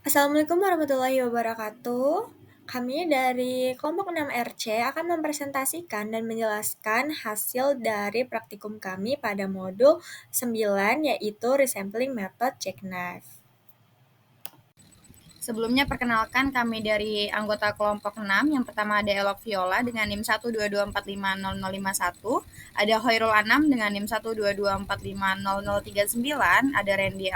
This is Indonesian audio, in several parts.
Assalamualaikum warahmatullahi wabarakatuh. Kami dari kelompok 6RC akan mempresentasikan dan menjelaskan hasil dari praktikum kami pada modul 9 yaitu Resampling Method Jackknife. Sebelumnya perkenalkan kami dari anggota kelompok 6. Yang pertama ada Elok Viola dengan NIM 122450051, ada Hoirul Anam dengan NIM 122450039, ada Randy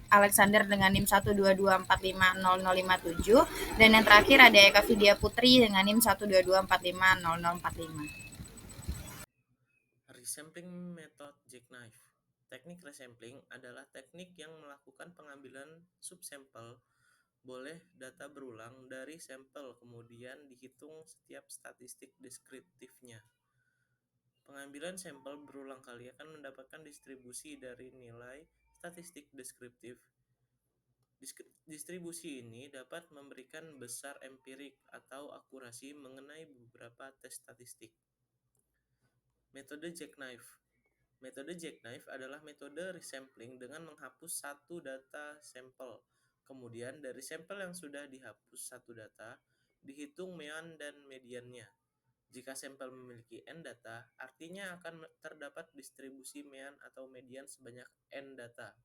Alexander dengan NIM 122450057, dan yang terakhir ada Eka Vidya Putri dengan NIM 122450045. Resampling Method Jackknife. Teknik resampling adalah teknik yang melakukan pengambilan subsampel boleh data berulang dari sampel kemudian dihitung setiap statistik deskriptifnya. Pengambilan sampel berulang kali akan mendapatkan distribusi dari nilai statistik deskriptif. Distribusi ini dapat memberikan besar empirik atau akurasi mengenai beberapa tes statistik. Metode Jackknife. Metode Jackknife adalah metode resampling dengan menghapus satu data sampel. Kemudian dari sampel yang sudah dihapus satu data, dihitung mean dan mediannya. Jika sampel memiliki n data, artinya akan terdapat distribusi mean atau median sebanyak n data.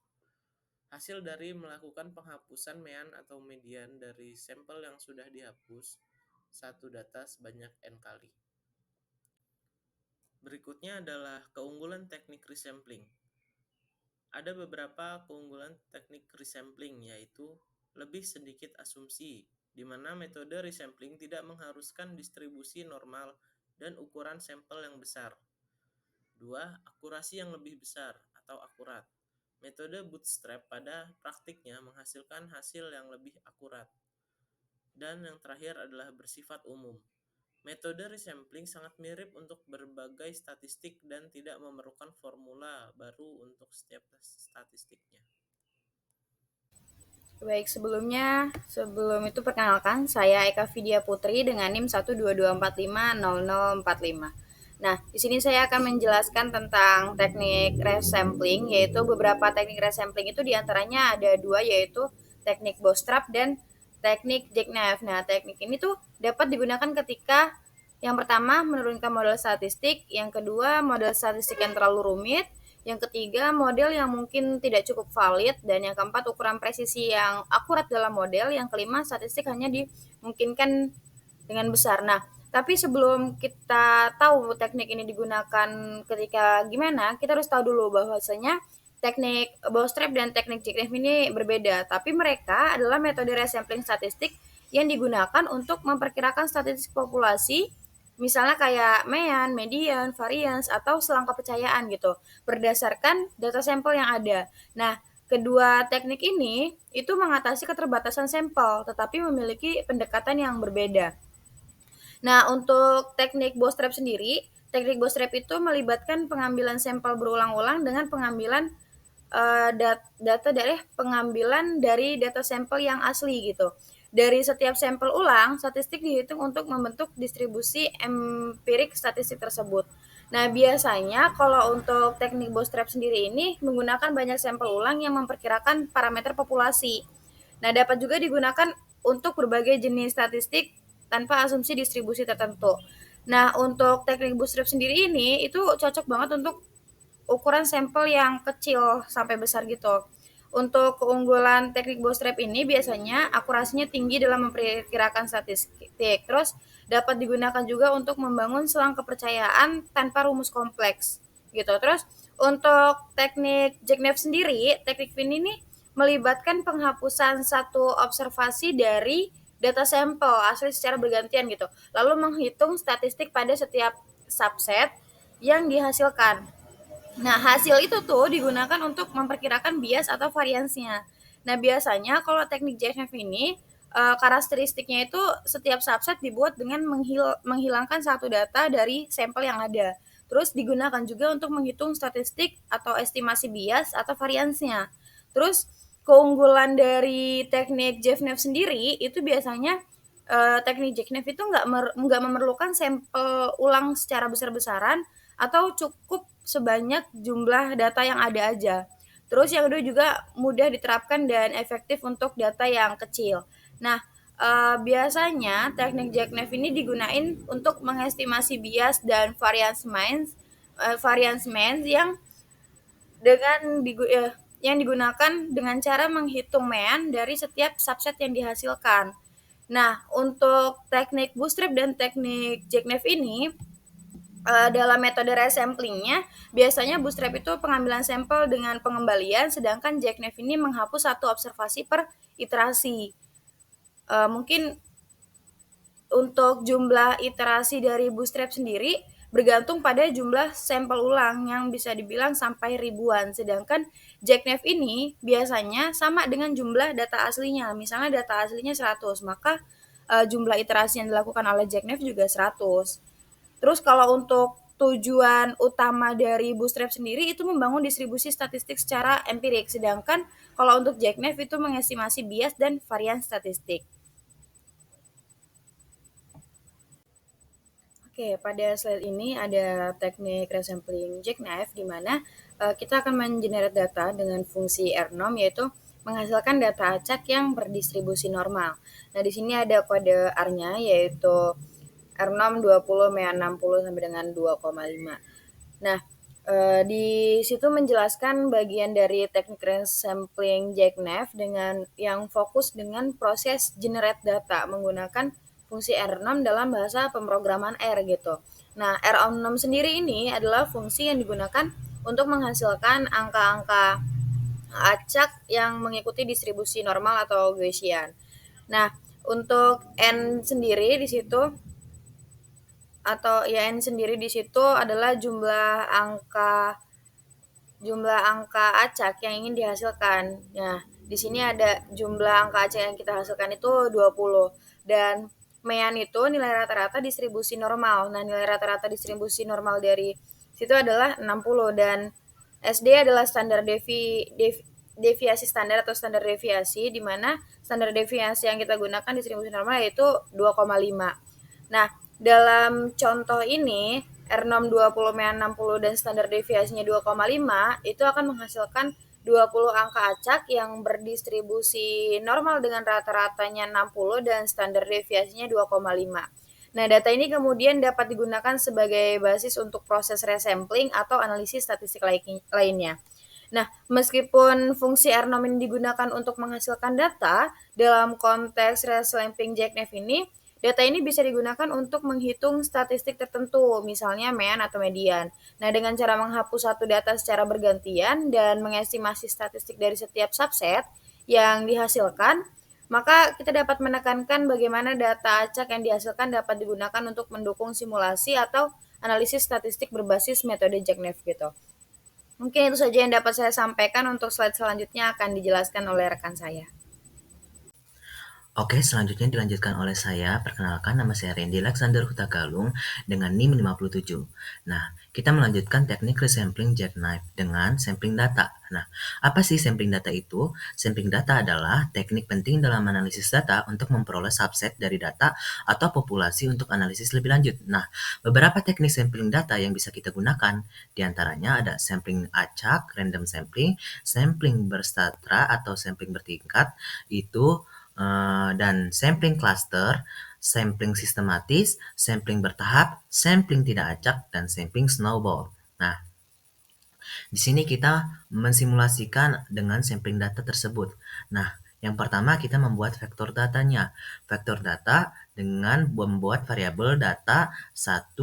Hasil dari melakukan penghapusan mean atau median dari sampel yang sudah dihapus satu data sebanyak n kali. Berikutnya adalah keunggulan teknik resampling. Ada beberapa keunggulan teknik resampling, yaitu lebih sedikit asumsi, di mana metode resampling tidak mengharuskan distribusi normal dan ukuran sampel yang besar. 2. Akurasi yang lebih besar atau akurat. Metode bootstrap pada praktiknya menghasilkan hasil yang lebih akurat. Dan yang terakhir adalah bersifat umum. Metode resampling sangat mirip untuk berbagai statistik dan tidak memerlukan formula baru untuk setiap statistiknya. Baik, sebelum itu perkenalkan, saya Eka Vidya Putri dengan NIM 122450045. Nah, di sini saya akan menjelaskan tentang teknik resampling, yaitu beberapa teknik resampling itu diantaranya ada dua, yaitu teknik bootstrap dan teknik jackknife. Nah, teknik ini tuh dapat digunakan ketika yang pertama menurunkan model statistik, yang kedua model statistik yang terlalu rumit, yang ketiga model yang mungkin tidak cukup valid, dan yang keempat ukuran presisi yang akurat dalam model, yang kelima statistik hanya dimungkinkan dengan besar. Nah, tapi sebelum kita tahu teknik ini digunakan ketika gimana, kita harus tahu dulu bahwasanya teknik bootstrap dan teknik jackknife ini berbeda, tapi mereka adalah metode resampling statistik yang digunakan untuk memperkirakan statistik populasi, misalnya kayak mean, median, variance, atau selang kepercayaan gitu, berdasarkan data sampel yang ada. Nah, kedua teknik ini itu mengatasi keterbatasan sampel, tetapi memiliki pendekatan yang berbeda. Nah, untuk teknik bootstrap sendiri, teknik bootstrap itu melibatkan pengambilan sampel berulang-ulang dengan pengambilan data dari pengambilan dari data sampel yang asli gitu. Dari setiap sampel ulang, statistik dihitung untuk membentuk distribusi empirik statistik tersebut. Nah, biasanya kalau untuk teknik bootstrap sendiri ini menggunakan banyak sampel ulang yang memperkirakan parameter populasi. Nah, dapat juga digunakan untuk berbagai jenis statistik tanpa asumsi distribusi tertentu. Nah, untuk teknik bootstrap sendiri ini itu cocok banget untuk ukuran sampel yang kecil sampai besar gitu. Untuk keunggulan teknik bootstrap ini biasanya akurasinya tinggi dalam memperkirakan statistik. Terus dapat digunakan juga untuk membangun selang kepercayaan tanpa rumus kompleks gitu. Terus untuk teknik jackknife sendiri, teknik ini nih melibatkan penghapusan satu observasi dari data sampel asli secara bergantian gitu. Lalu menghitung statistik pada setiap subset yang dihasilkan. Nah, hasil itu tuh digunakan untuk memperkirakan bias atau variansinya. Nah, biasanya kalau teknik JFF ini karakteristiknya itu setiap subset dibuat dengan menghilangkan satu data dari sampel yang ada. Terus digunakan juga untuk menghitung statistik atau estimasi bias atau variansinya. Terus keunggulan dari teknik JFF sendiri itu biasanya teknik jackknife itu nggak memerlukan sampel ulang secara besar-besaran atau cukup sebanyak jumlah data yang ada aja. Terus yang kedua juga mudah diterapkan dan efektif untuk data yang kecil. Nah, biasanya teknik jackknife ini digunain untuk mengestimasi bias dan variance means yang digunakan dengan cara menghitung mean dari setiap subset yang dihasilkan. Nah, untuk teknik bootstrap dan teknik jackknife ini dalam metode resamplingnya biasanya bootstrap itu pengambilan sampel dengan pengembalian, sedangkan jackknife ini menghapus satu observasi per iterasi. Mungkin untuk jumlah iterasi dari bootstrap sendiri bergantung pada jumlah sampel ulang yang bisa dibilang sampai ribuan. Sedangkan jackknife ini biasanya sama dengan jumlah data aslinya. Misalnya data aslinya 100, maka jumlah iterasi yang dilakukan oleh jackknife juga 100. Terus kalau untuk tujuan utama dari bootstrap sendiri itu membangun distribusi statistik secara empirik. Sedangkan kalau untuk jackknife itu mengestimasi bias dan varian statistik. Oke, pada slide ini ada teknik resampling jackknife di mana kita akan mengenerate data dengan fungsi rnorm yaitu menghasilkan data acak yang berdistribusi normal. Nah, di sini ada kode R-nya yaitu rnorm 20 mea 60 sampai dengan 2,5. Nah, di situ menjelaskan bagian dari teknik resampling jackknife dengan yang fokus dengan proses generate data menggunakan fungsi R6 dalam bahasa pemrograman R gitu. Nah, R6 sendiri ini adalah fungsi yang digunakan untuk menghasilkan angka-angka acak yang mengikuti distribusi normal atau Gaussian. Nah, untuk N sendiri di situ atau ya N sendiri di situ adalah jumlah angka acak yang ingin dihasilkan. Nah, di sini ada jumlah angka acak yang kita hasilkan itu 20 dan mean itu nilai rata-rata distribusi normal. Nah, nilai rata-rata distribusi normal dari situ adalah 60 dan SD adalah standar deviasi standar atau standar deviasi di mana standar deviasi yang kita gunakan distribusi normal yaitu 2,5. Nah, dalam contoh ini R6 20 MEA 60 dan standar deviasinya 2,5 itu akan menghasilkan 20 angka acak yang berdistribusi normal dengan rata-ratanya 60 dan standar deviasinya 2,5. Nah, data ini kemudian dapat digunakan sebagai basis untuk proses resampling atau analisis statistik lainnya. Nah, meskipun fungsi R-norm ini digunakan untuk menghasilkan data, dalam konteks resampling jackknife ini, data ini bisa digunakan untuk menghitung statistik tertentu, misalnya mean atau median. Nah, dengan cara menghapus satu data secara bergantian dan mengestimasi statistik dari setiap subset yang dihasilkan, maka kita dapat menekankan bagaimana data acak yang dihasilkan dapat digunakan untuk mendukung simulasi atau analisis statistik berbasis metode jackknife gitu. Mungkin itu saja yang dapat saya sampaikan. Untuk slide selanjutnya akan dijelaskan oleh rekan saya. Oke, selanjutnya dilanjutkan oleh saya. Perkenalkan, nama saya Randy Alexander Hutagalung dengan NIM 57. Nah, kita melanjutkan teknik resampling jackknife dengan sampling data. Nah, apa sih sampling data itu? Sampling data adalah teknik penting dalam analisis data untuk memperoleh subset dari data atau populasi untuk analisis lebih lanjut. Nah, beberapa teknik sampling data yang bisa kita gunakan, diantaranya ada sampling acak, random sampling berstrata atau sampling bertingkat, itu dan sampling cluster, sampling sistematis, sampling bertahap, sampling tidak acak, dan sampling snowball. Nah, di sini kita mensimulasikan dengan sampling data tersebut. Nah, yang pertama kita membuat vektor datanya. Vektor data dengan membuat variabel data 1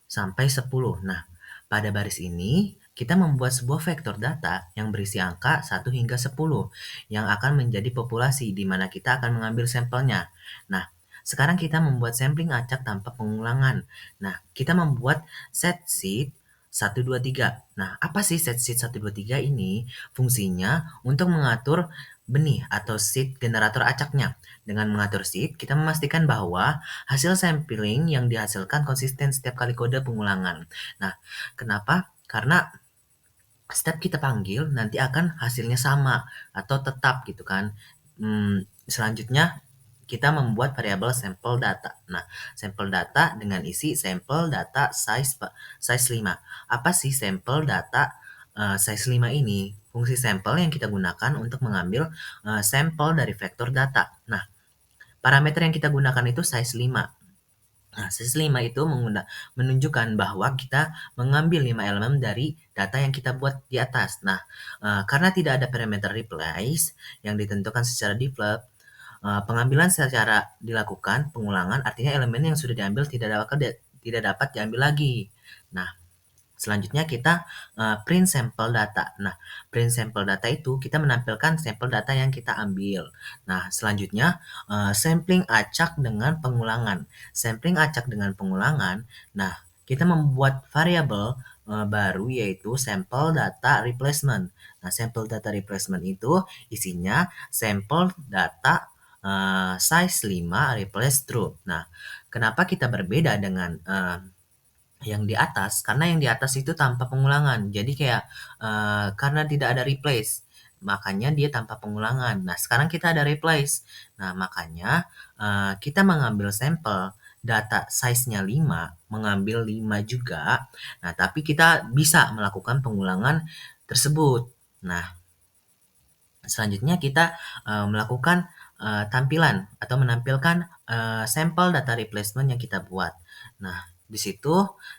sampai 10. Nah, pada baris ini kita membuat sebuah vektor data yang berisi angka 1 hingga 10 yang akan menjadi populasi di mana kita akan mengambil sampelnya. Nah, sekarang kita membuat sampling acak tanpa pengulangan. Nah, kita membuat set sheet 1, 2, 3. Nah, apa sih set sheet 1, 2, 3 ini? Fungsinya untuk mengatur benih atau seed generator acaknya. Dengan mengatur seed, kita memastikan bahwa hasil sampling yang dihasilkan konsisten setiap kali kode pengulangan. Nah, kenapa? Karena setiap kita panggil nanti akan hasilnya sama atau tetap gitu kan. Selanjutnya kita membuat variabel sampel data. Nah, sampel data dengan isi sampel data size 5. Apa sih sampel data size 5 ini? fungsi sampel yang kita gunakan untuk mengambil sampel dari vektor data. Nah, parameter yang kita gunakan itu size 5. Nah, size 5 itu menunjukkan bahwa kita mengambil 5 elemen dari data yang kita buat di atas. Nah, karena tidak ada parameter replace yang ditentukan secara default, pengambilan secara dilakukan pengulangan, artinya elemen yang sudah diambil tidak dapat diambil lagi. Nah, selanjutnya kita print sampel data. Nah, print sampel data itu kita menampilkan sampel data yang kita ambil. Nah, selanjutnya sampling acak dengan pengulangan. Sampling acak dengan pengulangan. Nah, kita membuat variabel baru yaitu sampel data replacement. Nah, sampel data replacement itu isinya sampel data size 5 replace true. Nah, kenapa kita berbeda dengan yang di atas? Karena yang di atas itu tanpa pengulangan. Jadi kayak karena tidak ada replace, makanya dia tanpa pengulangan. Nah, sekarang kita ada replace. Nah, makanya kita mengambil sampel data size-nya 5, mengambil 5 juga. Nah, tapi kita bisa melakukan pengulangan tersebut. Nah, selanjutnya kita melakukan tampilan atau menampilkan sampel data replacement yang kita buat. Nah, di situ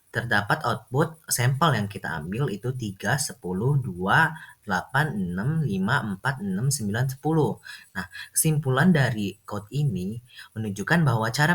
terdapat output sampel yang kita ambil itu 3, 10, 2, 8, 6, 5, 4, 6, 9, 10. Nah, kesimpulan dari code ini menunjukkan bahwa cara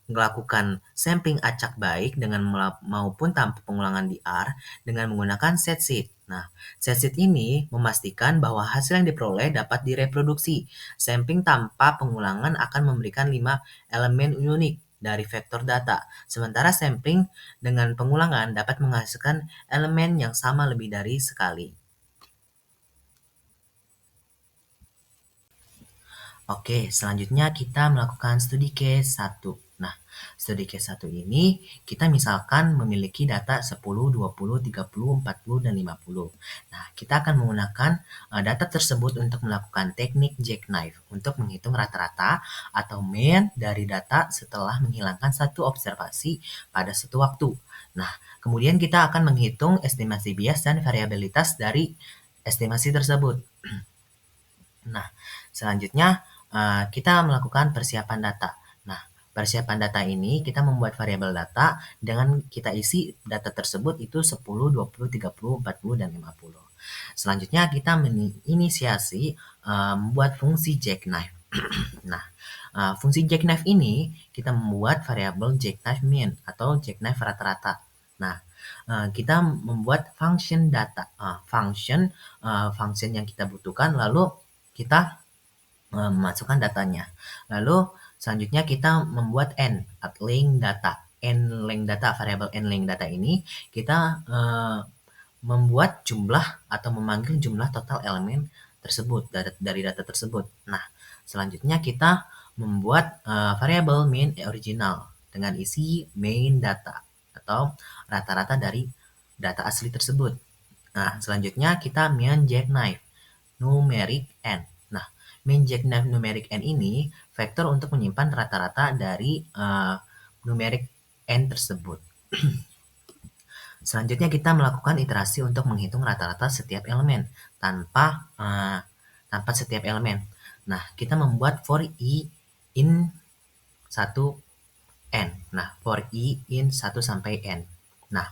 melakukan sampling acak baik dengan maupun tanpa pengulangan di R dengan menggunakan set sheet. Nah, set sheet ini memastikan bahwa hasil yang diperoleh dapat direproduksi. Sampling tanpa pengulangan akan memberikan 5 elemen unik dari vektor data. Sementara sampling dengan pengulangan dapat menghasilkan elemen yang sama lebih dari sekali. Oke, selanjutnya kita melakukan studi case 1. Nah, studi case 1 ini kita misalkan memiliki data 10, 20, 30, 40, dan 50. Nah, kita akan menggunakan data tersebut untuk melakukan teknik jackknife untuk menghitung rata-rata atau mean dari data setelah menghilangkan satu observasi pada satu waktu. Nah, kemudian kita akan menghitung estimasi bias dan variabilitas dari estimasi tersebut. Nah, selanjutnya kita melakukan persiapan data. Nah, persiapan data ini kita membuat variabel data dengan kita isi data tersebut itu 10, 20, 30, 40, dan 50. Selanjutnya kita menginisiasi membuat fungsi jackknife. Nah, fungsi jackknife ini kita membuat variabel jackknife mean atau jackknife rata-rata. Nah, kita membuat function data, function yang kita butuhkan, lalu kita memasukkan datanya. Lalu selanjutnya kita membuat length data. Variabel length data ini kita membuat jumlah atau memanggil jumlah total elemen tersebut dari data tersebut. Nah, selanjutnya kita membuat variabel main original dengan isi main data atau rata-rata dari data asli tersebut. Nah, selanjutnya kita main jackknife numeric n. Nah, main jackknife numeric n ini vektor untuk menyimpan rata-rata dari numeric n tersebut. Selanjutnya kita melakukan iterasi untuk menghitung rata-rata setiap elemen tanpa setiap elemen. Nah, kita membuat for i in 1 n. Nah, for i in 1 sampai n. Nah,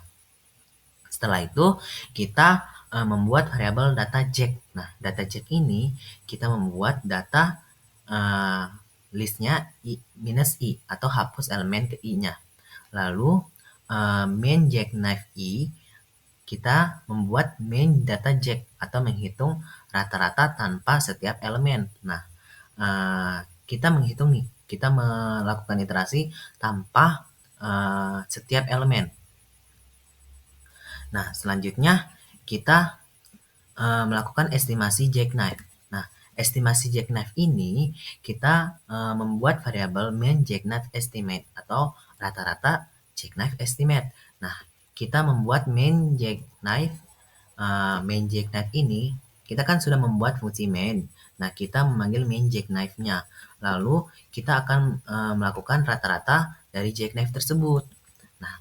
setelah itu kita membuat variabel data jack. Nah, data jack ini kita membuat data listnya i minus i atau hapus elemen ke i-nya. Lalu main jackknife i kita membuat main data jack atau menghitung rata-rata tanpa setiap elemen. Nah, kita menghitung nih, kita melakukan iterasi tanpa setiap elemen. Nah, selanjutnya kita melakukan estimasi jackknife. Nah, estimasi jackknife ini kita membuat variabel main jackknife estimate atau rata-rata jackknife estimate. Nah, kita membuat main jackknife ini kita kan sudah membuat fungsi main. Nah, kita memanggil main jackknife-nya. Lalu kita akan melakukan rata-rata dari jackknife tersebut. Nah,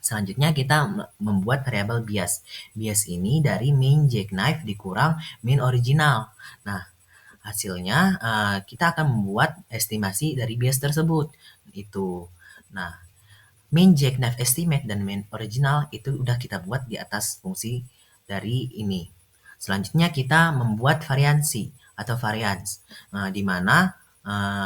Selanjutnya kita membuat variabel bias. Bias ini dari main jackknife dikurang main original. Nah, hasilnya kita akan membuat estimasi dari bias tersebut. Itu. Nah, main jackknife estimate dan main original itu udah kita buat di atas fungsi dari ini. Selanjutnya kita membuat variansi atau variance, di mana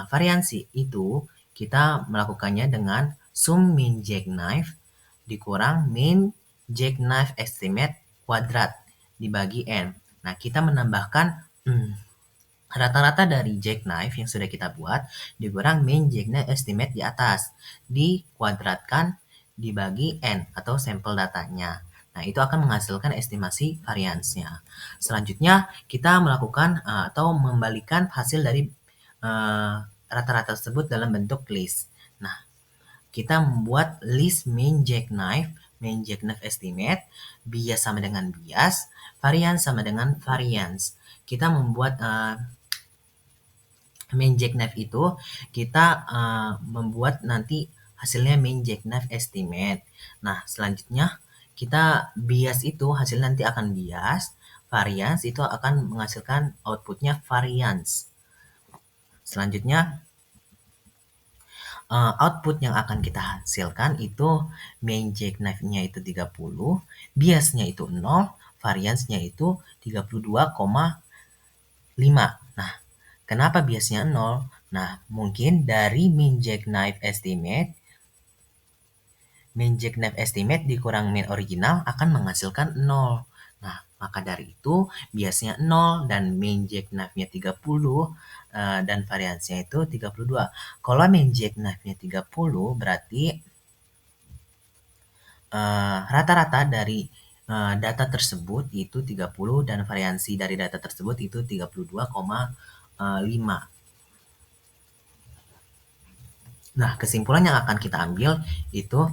variansi itu kita melakukannya dengan sum main jackknife dikurang main jackknife estimate kuadrat dibagi n. Nah, kita menambahkan rata-rata dari jackknife yang sudah kita buat dikurang main jackknife estimate di atas, dikuadratkan dibagi n atau sampel datanya. Nah, itu akan menghasilkan estimasi variansnya. Selanjutnya, kita melakukan atau membalikan hasil dari rata-rata tersebut dalam bentuk list. Nah, kita membuat list main jackknife estimate, bias sama dengan bias, variance sama dengan variance. Kita membuat main jackknife itu kita membuat nanti hasilnya main jackknife estimate. Nah, selanjutnya kita bias itu hasil nanti akan bias, variance itu akan menghasilkan outputnya variance. Selanjutnya output yang akan kita hasilkan itu main jackknife-nya itu 30, biasnya itu 0, variance-nya itu 32,5. Nah, kenapa biasnya 0? Nah, mungkin dari main jackknife estimate dikurang main original akan menghasilkan 0. Nah, maka dari itu biasnya 0 dan main jackknife-nya 30 dan variansnya itu 32. Kalau main jackknife-nya 30 berarti rata-rata dari data tersebut itu 30 dan variansi dari data tersebut itu 32,5. Nah, kesimpulan yang akan kita ambil itu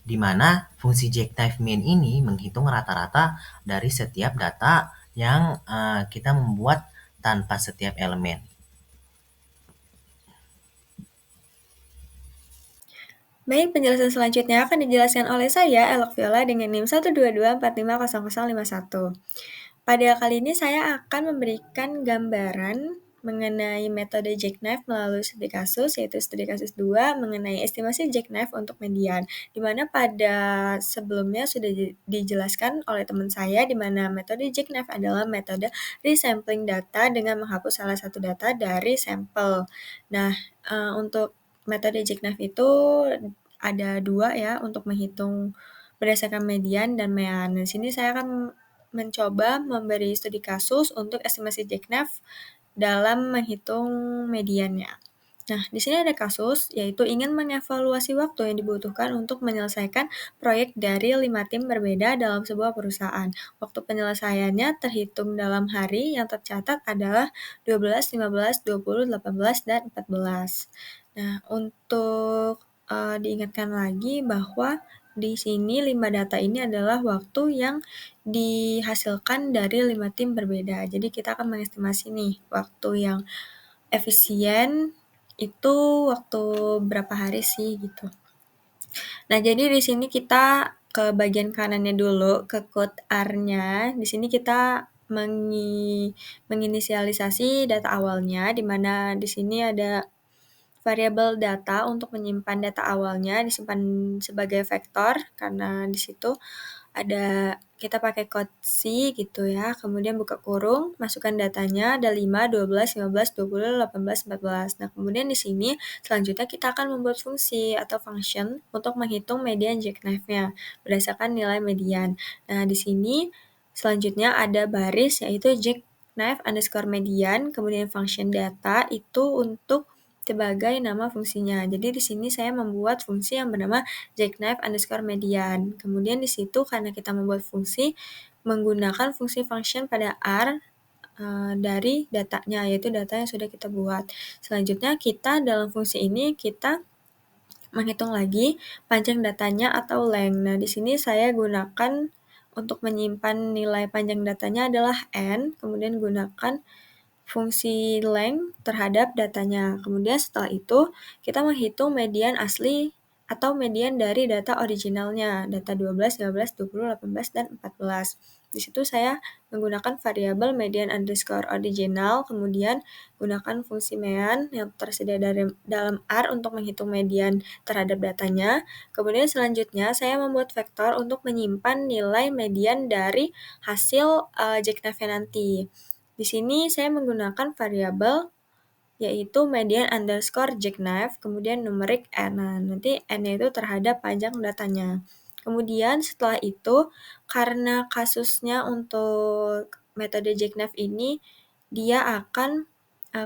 di mana fungsi jackknife main ini menghitung rata-rata dari setiap data yang kita membuat tanpa setiap elemen. Baik, penjelasan selanjutnya akan dijelaskan oleh saya, Elok Viola, dengan NIM 122450051. Pada kali ini saya akan memberikan gambaran mengenai metode jackknife melalui studi kasus, yaitu studi kasus 2 mengenai estimasi jackknife untuk median, di mana pada sebelumnya sudah dijelaskan oleh teman saya, di mana metode jackknife adalah metode resampling data dengan menghapus salah satu data dari sampel. Nah, untuk metode jackknife itu ada 2 ya, untuk menghitung berdasarkan median dan mean. Di sini saya akan mencoba memberi studi kasus untuk estimasi jackknife dalam menghitung mediannya. Nah, di sini ada kasus, yaitu ingin mengevaluasi waktu yang dibutuhkan untuk menyelesaikan proyek dari 5 tim berbeda dalam sebuah perusahaan. Waktu penyelesaiannya terhitung dalam hari yang tercatat adalah 12, 15, 20, 18, dan 14. Nah, untuk diingatkan lagi bahwa di sini 5 data ini adalah waktu yang dihasilkan dari 5 tim berbeda. Jadi kita akan mengestimasi nih waktu yang efisien itu waktu berapa hari sih gitu. Nah, jadi di sini kita ke bagian kanannya dulu, ke code R-nya. Di sini kita menginisialisasi data awalnya, di mana di sini ada variabel data untuk menyimpan data awalnya disimpan sebagai vektor karena di situ ada kita pakai code C gitu ya, kemudian buka kurung, masukkan datanya, ada 5, 12, 15, 20, 18, 14. Nah, kemudian di sini selanjutnya kita akan membuat fungsi atau function untuk menghitung median jackknife-nya berdasarkan nilai median. Nah, di sini selanjutnya ada baris yaitu jackknife underscore median, kemudian function data itu untuk sebagai nama fungsinya. Jadi di sini saya membuat fungsi yang bernama jackknife underscore median. Kemudian di situ karena kita membuat fungsi menggunakan fungsi function pada R dari datanya, yaitu data yang sudah kita buat. Selanjutnya kita dalam fungsi ini kita menghitung lagi panjang datanya atau length. Nah, di sini saya gunakan untuk menyimpan nilai panjang datanya adalah n, kemudian gunakan fungsi length terhadap datanya. Kemudian setelah itu, kita menghitung median asli atau median dari data originalnya, data 12, 15, 20, 18, dan 14. Di situ saya menggunakan variabel median underscore original, kemudian gunakan fungsi mean yang tersedia dalam R untuk menghitung median terhadap datanya. Kemudian selanjutnya saya membuat vektor untuk menyimpan nilai median dari hasil jeknafnya nanti. Di sini saya menggunakan variabel yaitu median underscore jeknaf, kemudian numerik n. Nah, nanti n-nya itu terhadap panjang datanya. Kemudian setelah itu, karena kasusnya untuk metode jeknaf ini, dia akan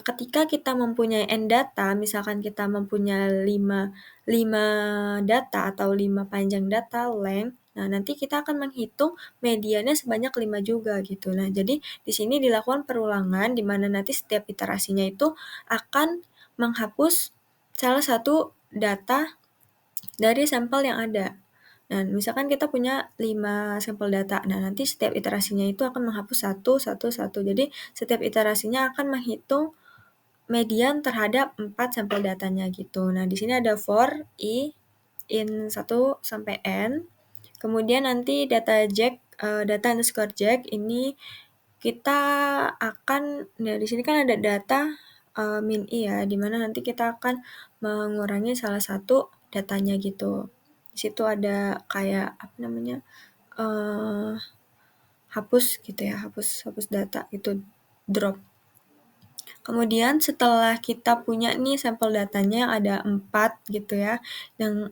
ketika kita mempunyai n data, misalkan kita mempunyai 5 data atau 5 panjang data length, nah nanti kita akan menghitung mediannya sebanyak 5 juga gitu. Nah, jadi di sini dilakukan perulangan di mana nanti setiap iterasinya itu akan menghapus salah satu data dari sampel yang ada. Nah, misalkan kita punya 5 sampel data. Nah, nanti setiap iterasinya itu akan menghapus 1, 1, 1. Jadi, setiap iterasinya akan menghitung median terhadap 4 sampel datanya gitu. Nah, di sini ada for i in 1 sampai n. Kemudian nanti data underscore jack ini kita akan, nah di sini kan ada data min i ya, dimana nanti kita akan mengurangi salah satu datanya gitu. Di situ ada kayak apa namanya hapus gitu ya, hapus data itu drop. Kemudian setelah kita punya nih sampel datanya yang ada 4 gitu ya, yang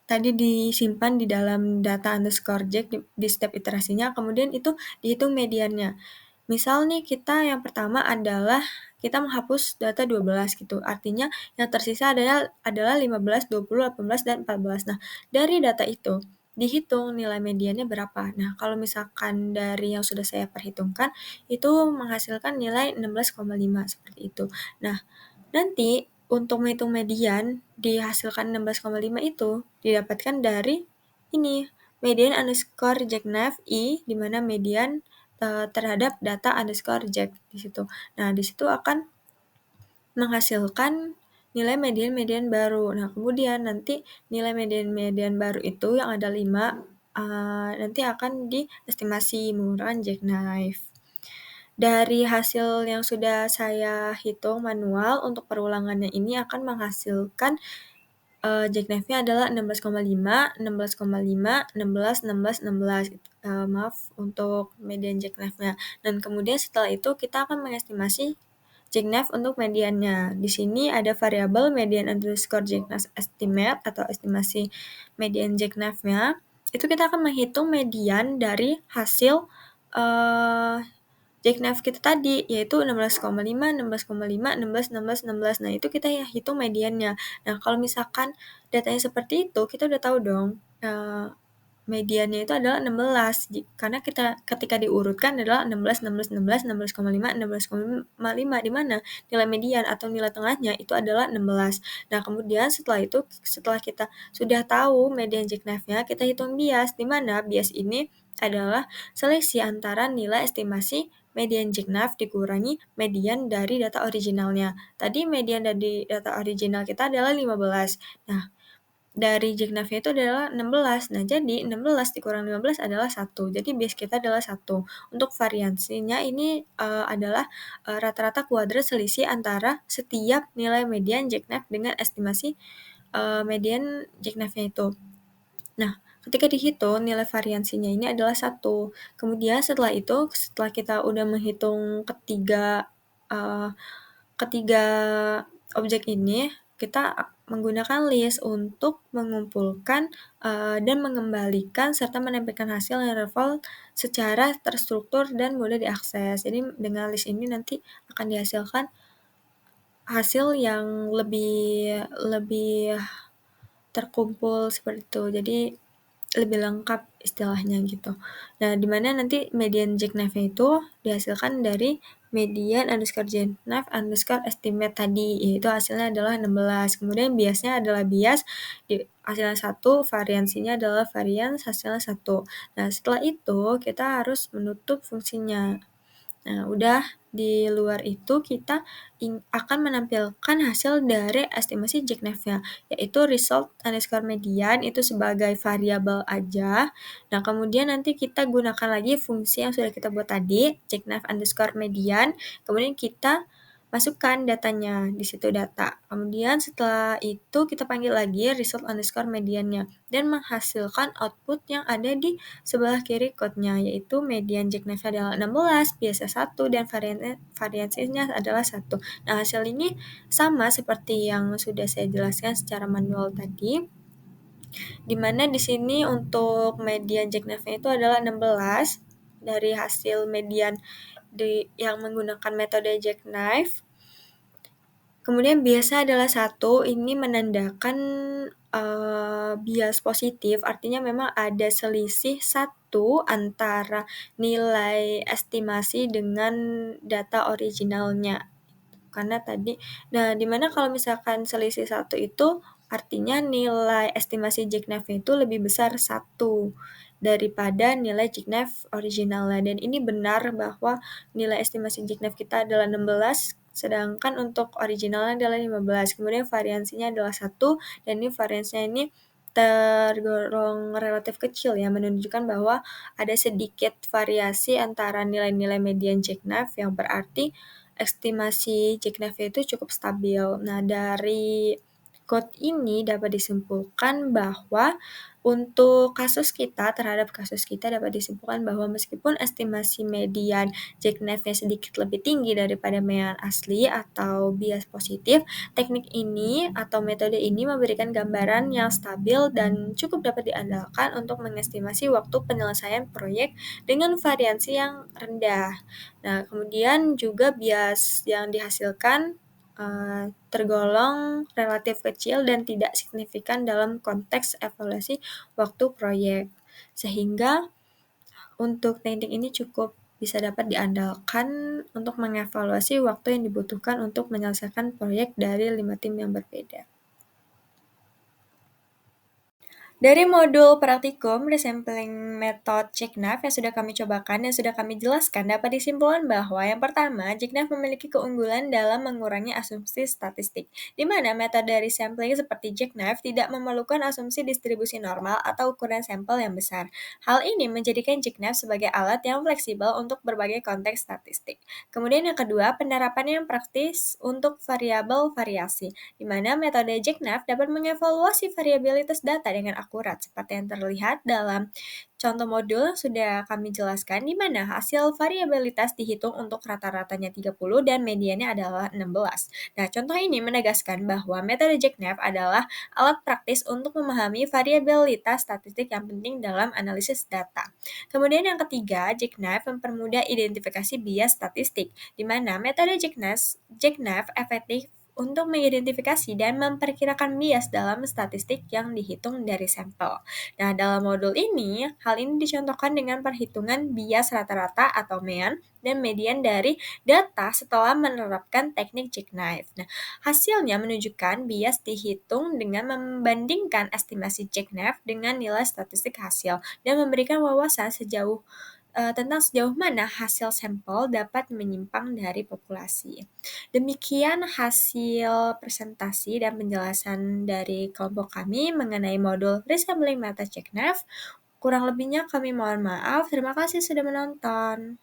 tadi disimpan di dalam data underscore jack di step iterasinya, kemudian itu dihitung mediannya. Misal nih kita yang pertama adalah kita menghapus data 12 gitu. Artinya yang tersisa adalah 15, 20, 18, dan 14. Nah, dari data itu dihitung nilai mediannya berapa. Nah, kalau misalkan dari yang sudah saya perhitungkan itu menghasilkan nilai 16,5 seperti itu. Nah, nanti untuk menghitung median dihasilkan 16,5 itu didapatkan dari ini median underscore jeknaf i, di mana median terhadap data underscore jack di situ. Nah, di situ akan menghasilkan nilai median-median baru. Nah, kemudian nanti nilai median-median baru itu yang ada 5 nanti akan diestimasi menggunakan jackknife. Dari hasil yang sudah saya hitung manual untuk perulangannya ini akan menghasilkan jackknife-nya adalah 16,5, 16,5, 16, 16, 16. Maaf untuk median jackknife-nya. Dan kemudian setelah itu kita akan mengestimasi jackknife untuk mediannya. Di sini ada variabel median underscore jackknife estimate atau estimasi median jackknife-nya. Itu kita akan menghitung median dari hasil jackknife kita tadi, yaitu 16,5, 16,5, 16, 16, 16. Nah, itu kita ya hitung mediannya. Nah, kalau misalkan datanya seperti itu, kita udah tahu dong mediannya itu adalah 16. Karena kita ketika diurutkan adalah 16, 16, 16, 16,5, 16,5, di mana nilai median atau nilai tengahnya itu adalah 16. Nah, kemudian setelah itu, setelah kita sudah tahu median jackknife-nya, kita hitung bias, di mana bias ini adalah selisih antara nilai estimasi median jackknife dikurangi median dari data originalnya. Tadi median dari data original kita adalah 15. Nah, dari jackknife-nya itu adalah 16. Nah, jadi 16 dikurang 15 adalah 1. Jadi base kita adalah 1. Untuk variansinya ini adalah rata-rata kuadrat selisih antara setiap nilai median jackknife dengan estimasi median jackknife-nya itu. Nah, ketika dihitung nilai variansinya ini adalah 1. Kemudian setelah itu, setelah kita udah menghitung ketiga objek ini, kita menggunakan list untuk mengumpulkan dan mengembalikan serta menempelkan hasil yang relevan secara terstruktur dan mudah diakses. Jadi dengan list ini nanti akan dihasilkan hasil yang lebih terkumpul seperti itu. Jadi lebih lengkap istilahnya gitu. Nah, di mana nanti median jackknife itu dihasilkan dari median underscore jackknife underscore estimate tadi, yaitu hasilnya adalah 16. Kemudian biasnya adalah bias, hasilnya 1, variansinya adalah varians, hasilnya 1. Nah, setelah itu kita harus menutup fungsinya. Nah, udah di luar itu kita akan menampilkan hasil dari estimasi jeknef-nya, yaitu result underscore median itu sebagai variabel aja. Nah, kemudian nanti kita gunakan lagi fungsi yang sudah kita buat tadi, jeknef underscore median, kemudian kita masukkan datanya di situ data. Kemudian setelah itu kita panggil lagi result underscore mediannya dan menghasilkan output yang ada di sebelah kiri code-nya, yaitu median jeknef adalah 16, biasa 1, dan variansinya adalah 1. Nah, hasil ini sama seperti yang sudah saya jelaskan secara manual tadi, di mana di sini untuk median jeknefnya itu adalah 16 dari hasil median yang menggunakan metode jeknef. Kemudian biasa adalah 1, ini menandakan bias positif, artinya memang ada selisih 1 antara nilai estimasi dengan data originalnya. Karena tadi, nah dimana kalau misalkan selisih 1 itu artinya nilai estimasi jeknefnya itu lebih besar 1 daripada nilai jeknef originalnya. Dan ini benar bahwa nilai estimasi jeknef kita adalah 16, sedangkan untuk originalnya adalah 15. Kemudian variansinya adalah 1, dan ini variansinya ini tergolong relatif kecil ya, menunjukkan bahwa ada sedikit variasi antara nilai-nilai median jeknef, yang berarti estimasi jeknefnya itu cukup stabil. Nah, dari code ini dapat disimpulkan bahwa untuk terhadap kasus kita dapat disimpulkan bahwa meskipun estimasi median jeknefnya sedikit lebih tinggi daripada median asli atau bias positif, teknik ini atau metode ini memberikan gambaran yang stabil dan cukup dapat diandalkan untuk mengestimasi waktu penyelesaian proyek dengan variansi yang rendah. Nah, kemudian juga bias yang dihasilkan tergolong relatif kecil dan tidak signifikan dalam konteks evaluasi waktu proyek. Sehingga untuk teknik ini cukup bisa dapat diandalkan untuk mengevaluasi waktu yang dibutuhkan untuk menyelesaikan proyek dari 5 tim yang berbeda. Dari modul praktikum resampling method jeknef yang sudah kami cobakan dan sudah kami jelaskan, dapat disimpulkan bahwa yang pertama, jeknef memiliki keunggulan dalam mengurangi asumsi statistik, di mana metode resampling seperti jeknef tidak memerlukan asumsi distribusi normal atau ukuran sampel yang besar. Hal ini menjadikan jeknef sebagai alat yang fleksibel untuk berbagai konteks statistik. Kemudian yang kedua, penerapan yang praktis untuk variabel variasi, di mana metode jeknef dapat mengevaluasi variabilitas data dengan akurat, seperti yang terlihat dalam contoh modul yang sudah kami jelaskan, di mana hasil variabilitas dihitung untuk rata-ratanya 30 dan mediannya adalah 16. Nah, contoh ini menegaskan bahwa metode jeknef adalah alat praktis untuk memahami variabilitas statistik yang penting dalam analisis data. Kemudian yang ketiga, jeknef mempermudah identifikasi bias statistik, di mana metode jeknef efektif untuk mengidentifikasi dan memperkirakan bias dalam statistik yang dihitung dari sampel. Nah, dalam modul ini, hal ini dicontohkan dengan perhitungan bias rata-rata atau mean dan median dari data setelah menerapkan teknik jeknef. Nah, hasilnya menunjukkan bias dihitung dengan membandingkan estimasi jeknef dengan nilai statistik hasil dan memberikan wawasan tentang sejauh mana hasil sampel dapat menyimpang dari populasi. Demikian hasil presentasi dan penjelasan dari kelompok kami mengenai modul Resampling Method Jeknef. Kurang lebihnya kami mohon maaf. Terima kasih sudah menonton.